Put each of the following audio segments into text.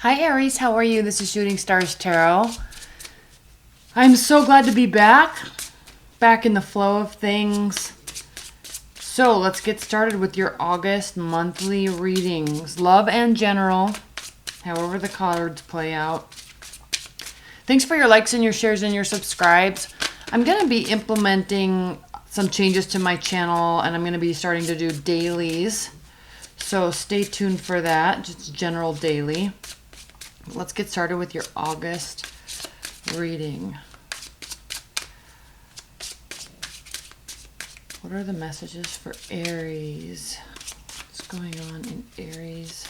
Hi Aries, how are you? This is Shooting Stars Tarot. I'm so glad to be back in the flow of things. So let's get started with your August monthly readings. Love and general, however the cards play out. Thanks for your likes and your shares and your subscribes. I'm going to be implementing some changes to my channel, and I'm going to be starting to do dailies. So stay tuned for that, just general daily. Let's get started with your August reading. What are the messages for Aries? What's going on in Aries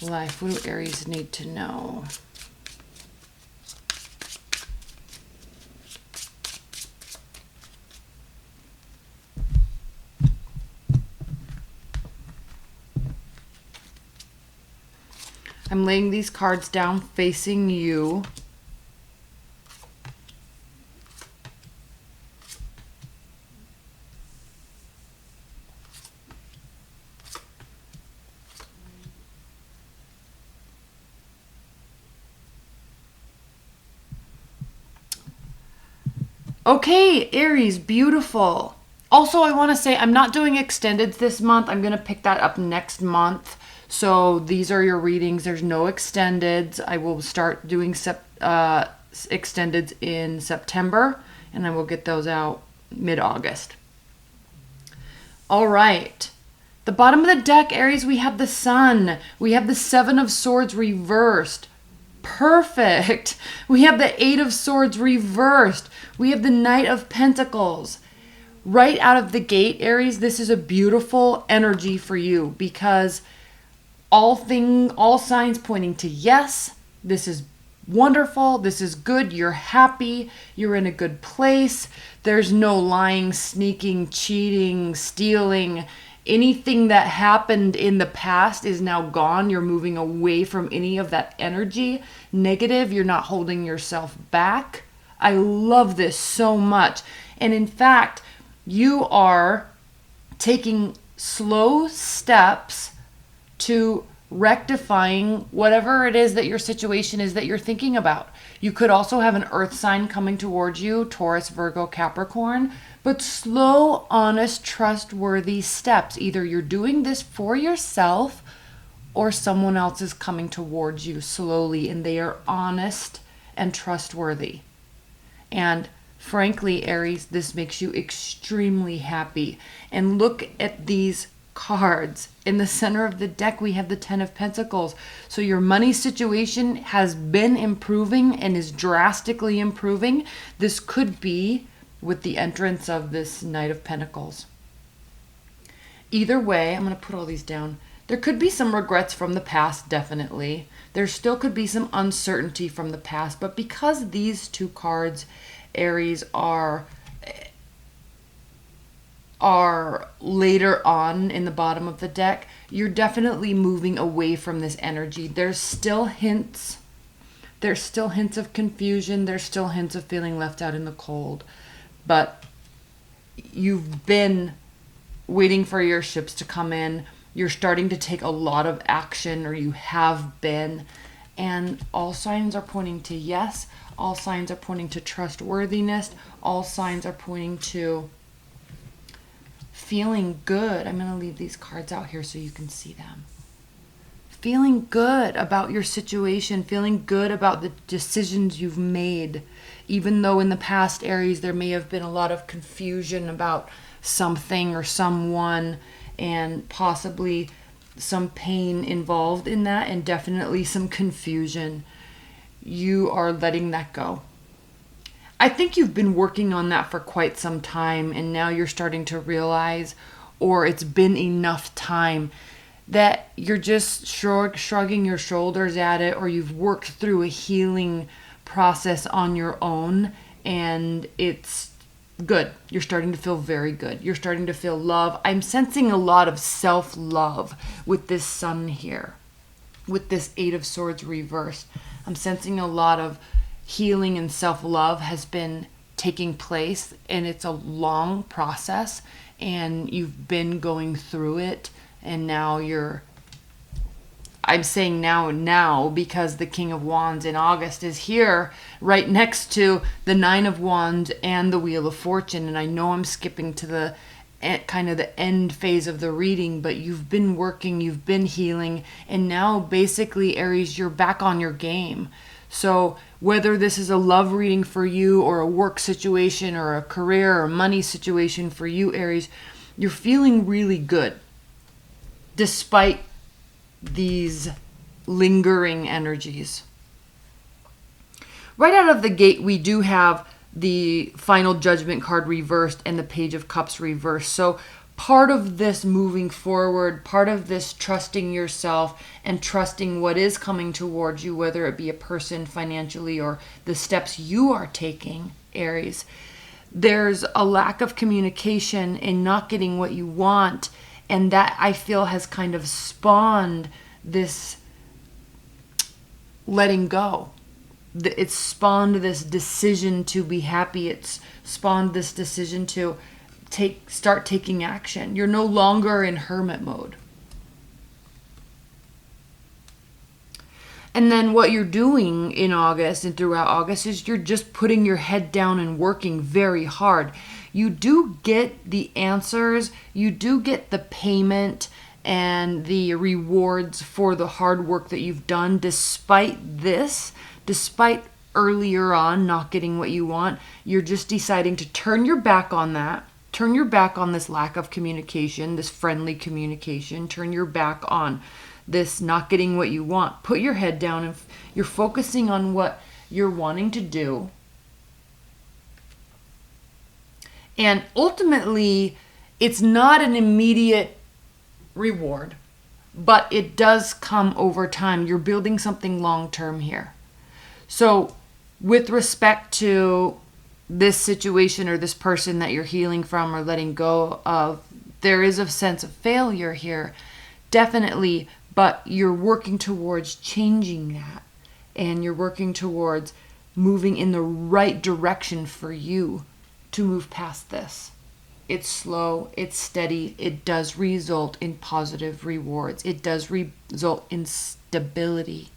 life? What do Aries need to know? I'm laying these cards down facing you. Okay, Aries, beautiful. Also, I want to say I'm not doing extendeds this month. I'm going to pick that up next month. So these are your readings. There's no extendeds. I will start doing extendeds in September, and I will get those out mid-August. All right. The bottom of the deck, Aries, we have the Sun. We have the Seven of Swords reversed. Perfect. We have the Eight of Swords reversed. We have the Knight of Pentacles. Right out of the gate, Aries, this is a beautiful energy for you because all signs pointing to yes. This is wonderful. This is good. You're happy. You're in a good place. There's no lying, sneaking, cheating, stealing. Anything that happened in the past is now gone. You're moving away from any of that energy. Negative. You're not holding yourself back. I love this so much. And in fact, you are taking slow steps to rectifying whatever it is that your situation is that you're thinking about. You could also have an earth sign coming towards you, Taurus, Virgo, Capricorn, but slow, honest, trustworthy steps. Either you're doing this for yourself or someone else is coming towards you slowly and they are honest and trustworthy. And frankly, Aries, this makes you extremely happy. And look at these cards. In the center of the deck, we have the Ten of Pentacles. So your money situation has been improving and is drastically improving. This could be with the entrance of this Knight of Pentacles. Either way, I'm going to put all these down. There could be some regrets from the past, definitely. There still could be some uncertainty from the past. But because these two cards, Aries, are later on in the bottom of the deck, you're definitely moving away from this energy. There's still hints of confusion. There's still hints of feeling left out in the cold. But you've been waiting for your ships to come in. You're starting to take a lot of action, or you have been. And all signs are pointing to yes. All signs are pointing to trustworthiness. All signs are pointing to feeling good. I'm going to leave these cards out here so you can see them. Feeling good about your situation, feeling good about the decisions you've made. Even though in the past, Aries, there may have been a lot of confusion about something or someone, and possibly some pain involved in that, and definitely some confusion. You are letting that go. I think you've been working on that for quite some time, and now you're starting to realize, or it's been enough time, that you're just shrugging your shoulders at it, or you've worked through a healing process on your own, and it's good. You're starting to feel very good. You're starting to feel love. I'm sensing a lot of self-love with this Sun here, with this Eight of Swords reversed. I'm sensing a lot of healing and self-love has been taking place, and it's a long process, and you've been going through it, and now I'm saying now because the King of Wands in August is here right next to the Nine of Wands and the Wheel of Fortune. And I know I'm skipping to the kind of the end phase of the reading, but you've been working, you've been healing, and now basically, Aries, you're back on your game. So whether this is a love reading for you or a work situation or a career or money situation for you, Aries, you're feeling really good despite these lingering energies. Right out of the gate, we do have the Final Judgment card reversed and the Page of Cups reversed. So part of this moving forward, part of this trusting yourself and trusting what is coming towards you, whether it be a person financially or the steps you are taking, Aries, there's a lack of communication and not getting what you want. And that, I feel, has kind of spawned this letting go. It's spawned this decision to be happy. It's spawned this decision to start taking action. You're no longer in hermit mode. And then what you're doing in August and throughout August is you're just putting your head down and working very hard. You do get the answers, you do get the payment and the rewards for the hard work that you've done despite earlier on not getting what you want. You're just deciding to turn your back on that. Turn your back on this lack of communication, this friendly communication. Turn your back on this not getting what you want. Put your head down and you're focusing on what you're wanting to do. And ultimately, it's not an immediate reward, but it does come over time. You're building something long-term here. So with respect to this situation or this person that you're healing from or letting go of, there is a sense of failure here, definitely, but you're working towards changing that. And you're working towards moving in the right direction for you to move past this. It's slow, it's steady, it does result in positive rewards. It does result in stability.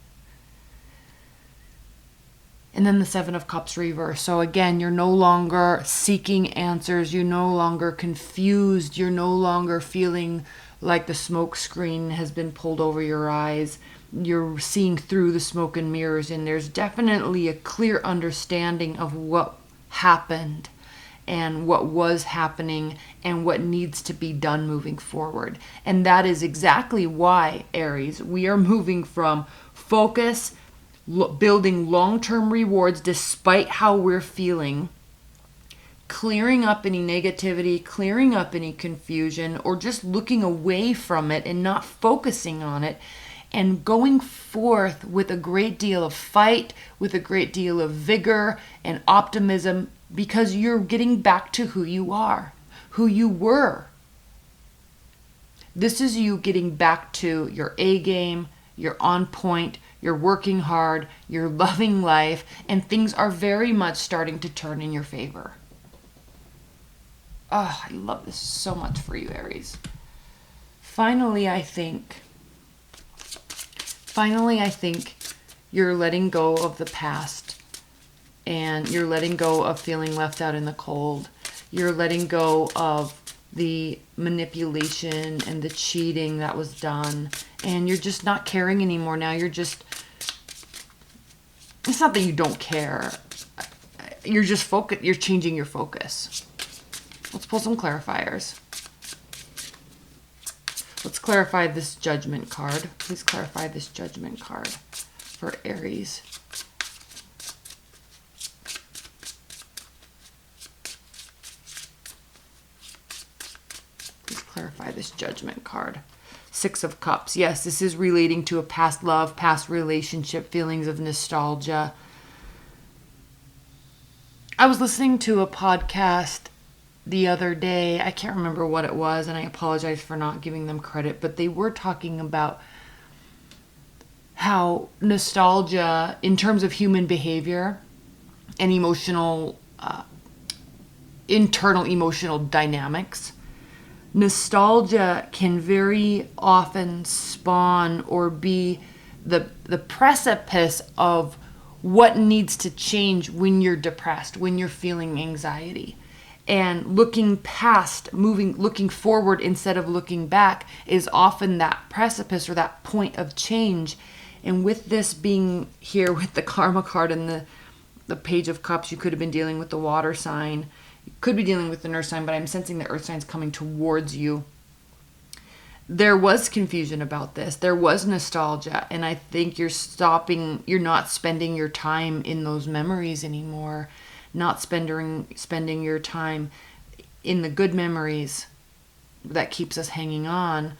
And then the Seven of Cups reverse. So again, you're no longer seeking answers. You're no longer confused. You're no longer feeling like the smoke screen has been pulled over your eyes. You're seeing through the smoke and mirrors. And there's definitely a clear understanding of what happened and what was happening and what needs to be done moving forward. And that is exactly why, Aries, we are moving from focus, building long-term rewards despite how we're feeling, clearing up any negativity, clearing up any confusion, or just looking away from it and not focusing on it, and going forth with a great deal of fight, with a great deal of vigor and optimism, because you're getting back to who you are, who you were. This is you getting back to your A game, you're on point, you're working hard, you're loving life, and things are very much starting to turn in your favor. Oh, I love this so much for you, Aries. Finally, I think you're letting go of the past. And you're letting go of feeling left out in the cold. You're letting go of the manipulation and the cheating that was done. And you're just not caring anymore now. It's not that you don't care. You're just you're changing your focus. Let's pull some clarifiers. Let's clarify this Judgment card. Please clarify this Judgment card for Aries. Clarify this Judgment card. Six of Cups. Yes, this is relating to a past love, past relationship, feelings of nostalgia. I was listening to a podcast the other day. I can't remember what it was, and I apologize for not giving them credit, but they were talking about how nostalgia, in terms of human behavior and emotional, internal emotional dynamics, Nostalgia can very often spawn or be the precipice of what needs to change when you're depressed, when you're feeling anxiety. And looking past, looking forward instead of looking back is often that precipice or that point of change. And with this being here with the Karma card and the Page of Cups, you could have been dealing with the water sign. You could be dealing with an earth sign, but I'm sensing the earth sign's coming towards you. There was confusion about this. There was nostalgia. And I think you're not spending your time in those memories anymore. Not spending your time in the good memories that keeps us hanging on,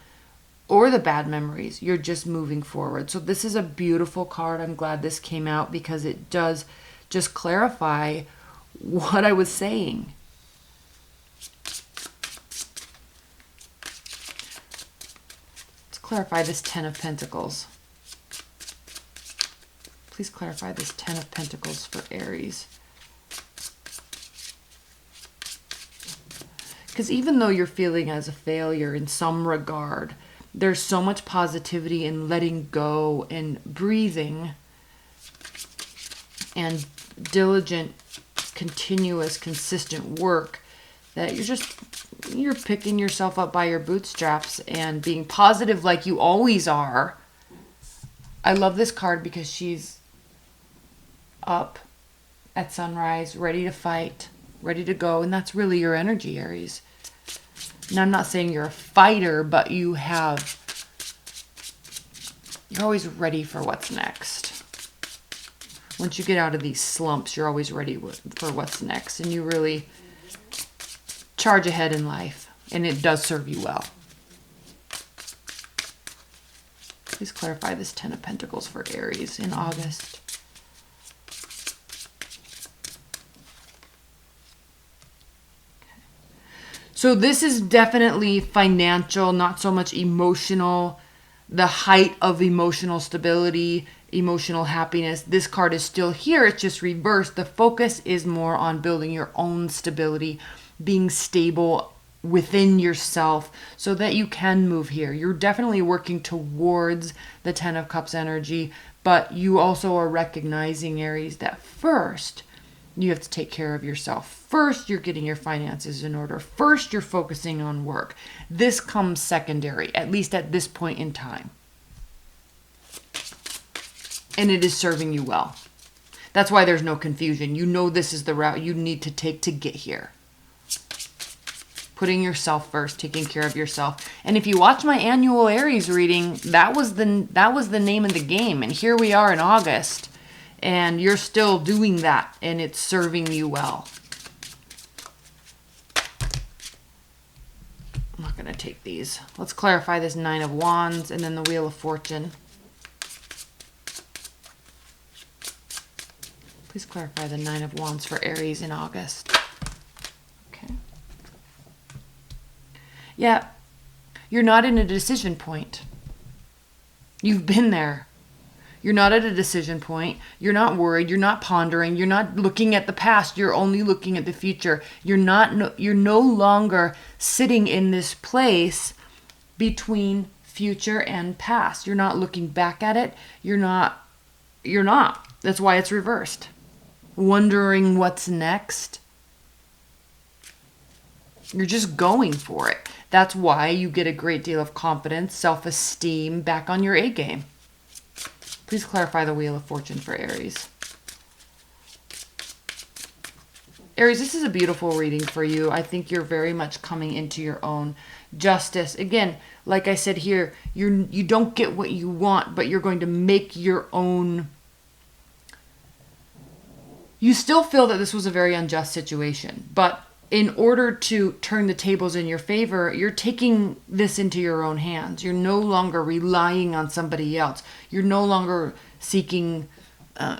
or the bad memories. You're just moving forward. So this is a beautiful card. I'm glad this came out because it does just clarify what I was saying. Let's clarify this Ten of Pentacles. Please clarify this Ten of Pentacles for Aries. Because even though you're feeling as a failure in some regard, there's so much positivity in letting go and breathing and diligent, continuous, consistent work that you're picking yourself up by your bootstraps and being positive like you always are. I love this card because she's up at sunrise, ready to fight, ready to go, and that's really your energy, Aries. And I'm not saying you're a fighter, but you're always ready for what's next. Once you get out of these slumps, you're always ready for what's next, and you really charge ahead in life, and it does serve you well. Please clarify this Ten of Pentacles for Aries in August. So this is definitely financial, not so much emotional. The height of emotional stability, emotional happiness. This card is still here. It's just reversed. The focus is more on building your own stability, being stable within yourself so that you can move here. You're definitely working towards the Ten of Cups energy, but you also are recognizing, Aries, that first you have to take care of yourself. First, you're getting your finances in order. First, you're focusing on work. This comes secondary, at least at this point in time. And it is serving you well. That's why there's no confusion. You know this is the route you need to take to get here. Putting yourself first, taking care of yourself. And if you watch my annual Aries reading, that was the name of the game. And here we are in August. And you're still doing that, and it's serving you well. I'm not going to take these. Let's clarify this Nine of Wands and then the Wheel of Fortune. Please clarify the Nine of Wands for Aries in August. Okay. Yeah, you're not in a decision point. You've been there. You're not at a decision point. You're not worried. You're not pondering. You're not looking at the past. You're only looking at the future. You're no longer sitting in this place between future and past. You're not looking back at it. You're not. That's why it's reversed. Wondering what's next. You're just going for it. That's why you get a great deal of confidence, self-esteem, back on your A game. Please clarify the Wheel of Fortune for Aries. Aries, this is a beautiful reading for you. I think you're very much coming into your own. Justice. Again, like I said here, you don't get what you want, but you're going to make your own. You still feel that this was a very unjust situation, but in order to turn the tables in your favor, you're taking this into your own hands. You're no longer relying on somebody else. You're no longer seeking,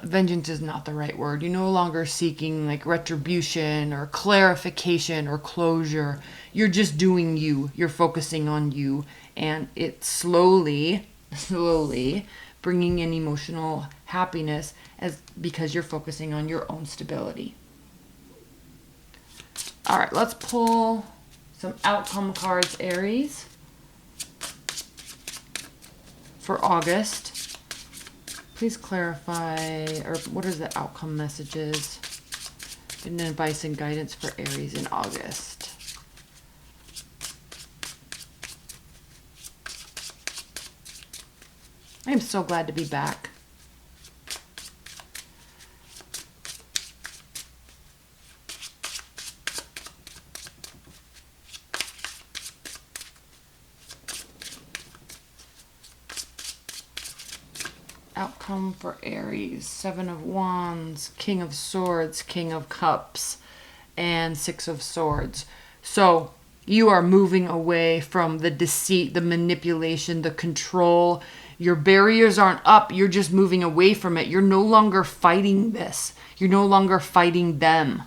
vengeance is not the right word. You're no longer seeking like retribution or clarification or closure. You're just doing you. You're focusing on you. And it's slowly bringing in emotional happiness because you're focusing on your own stability. All right, let's pull some outcome cards, Aries, for August. Please clarify, or what are the outcome messages and advice and guidance for Aries in August? I am so glad to be back. Outcome for Aries, 7 of Wands, King of Swords, King of Cups, and 6 of Swords. So you are moving away from the deceit, the manipulation, the control. Your barriers aren't up. You're just moving away from it. You're no longer fighting this. You're no longer fighting them.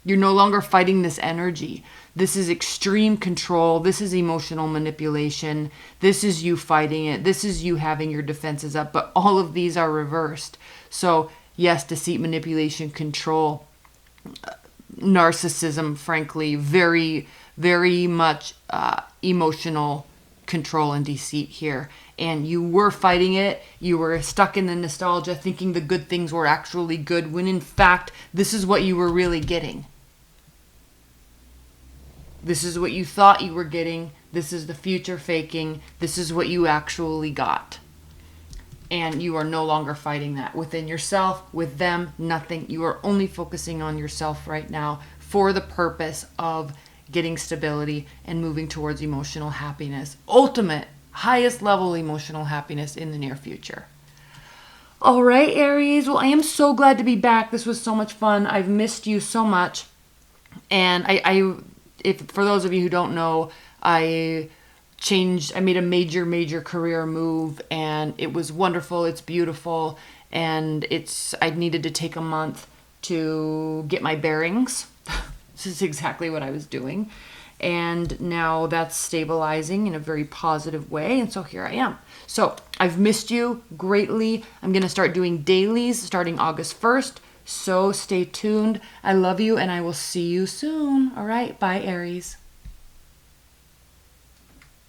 You're no longer fighting this energy. This is extreme control. This is emotional manipulation. This is you fighting it. This is you having your defenses up. But all of these are reversed. So yes, deceit, manipulation, control, narcissism, frankly, very, very much emotional control and deceit here. And you were fighting it. You were stuck in the nostalgia, thinking the good things were actually good, when in fact, this is what you were really getting. This is what you thought you were getting. This is the future faking. This is what you actually got. And you are no longer fighting that within yourself, with them, nothing. You are only focusing on yourself right now for the purpose of getting stability and moving towards emotional happiness. Ultimate, highest level emotional happiness in the near future. All right, Aries. Well, I am so glad to be back. This was so much fun. I've missed you so much. And if for those of you who don't know, I made a major career move, and it was wonderful. It's beautiful. And I needed to take a month to get my bearings. This is exactly what I was doing. And now that's stabilizing in a very positive way. And so here I am. So I've missed you greatly. I'm going to start doing dailies starting August 1st. So stay tuned. I love you, and I will see you soon. All right. Bye, Aries.